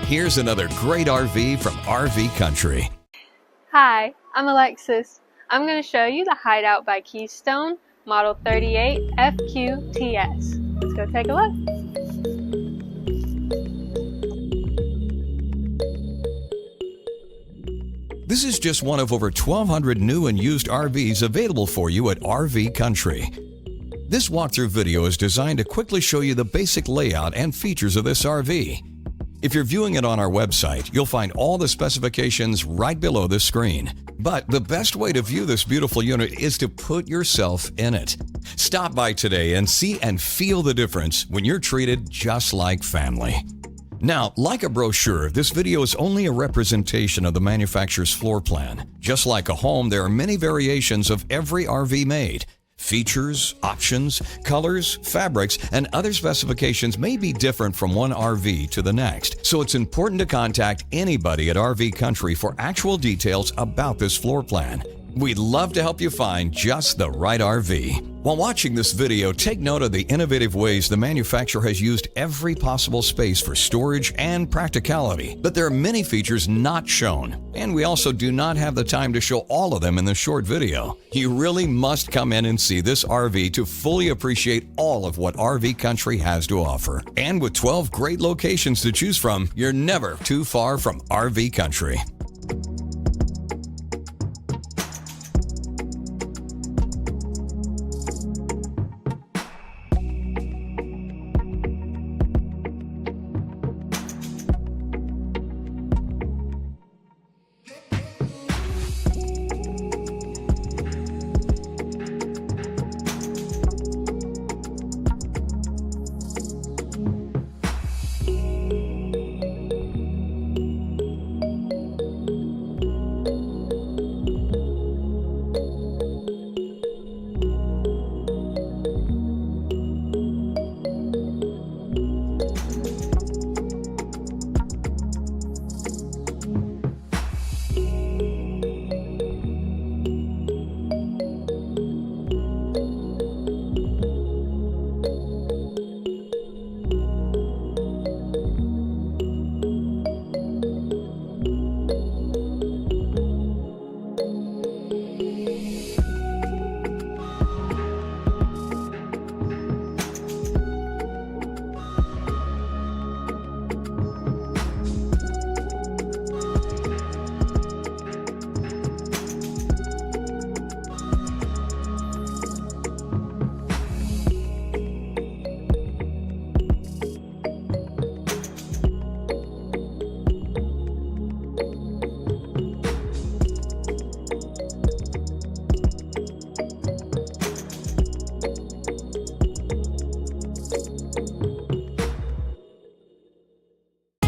Here's another great RV from RV Country. Hi, I'm Alexis. I'm going to show you the Hideout by Keystone, model 38FQTS. Let's go take a look. This is just one of over 1,200 new and used RVs available for you at RV Country. This walkthrough video is designed to quickly show you the basic layout and features of this RV. If you're viewing it on our website, you'll find all the specifications right below the screen. But the best way to view this beautiful unit is to put yourself in it. Stop by today and see and feel the difference when you're treated just like family. Now, like a brochure, this video is only a representation of the manufacturer's floor plan. Just like a home, there are many variations of every RV made. Features, options, colors, fabrics, and other specifications may be different from one RV to the next, so it's important to contact anybody at RV Country for actual details about this floor plan. We'd love to help you find just the right RV. While watching this video, take note of the innovative ways the manufacturer has used every possible space for storage and practicality, but there are many features not shown, and we also do not have the time to show all of them in this short video. You really must come in and see this RV to fully appreciate all of what RV Country has to offer. And with 12 great locations to choose from, you're never too far from RV Country.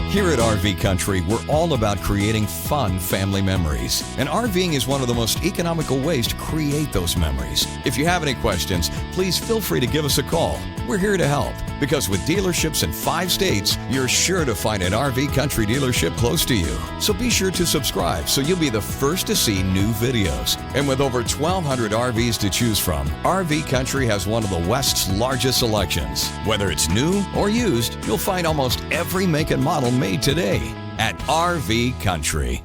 Here at RV Country, we're all about creating fun family memories. And RVing is one of the most economical ways to create those memories. If you have any questions, please feel free to give us a call. We're here to help, because with dealerships in 5 states, you're sure to find an RV Country dealership close to you. So be sure to subscribe so you'll be the first to see new videos. And with over 1,200 RVs to choose from, RV Country has one of the West's largest selections. Whether it's new or used, you'll find almost every make and model made today at RV Country.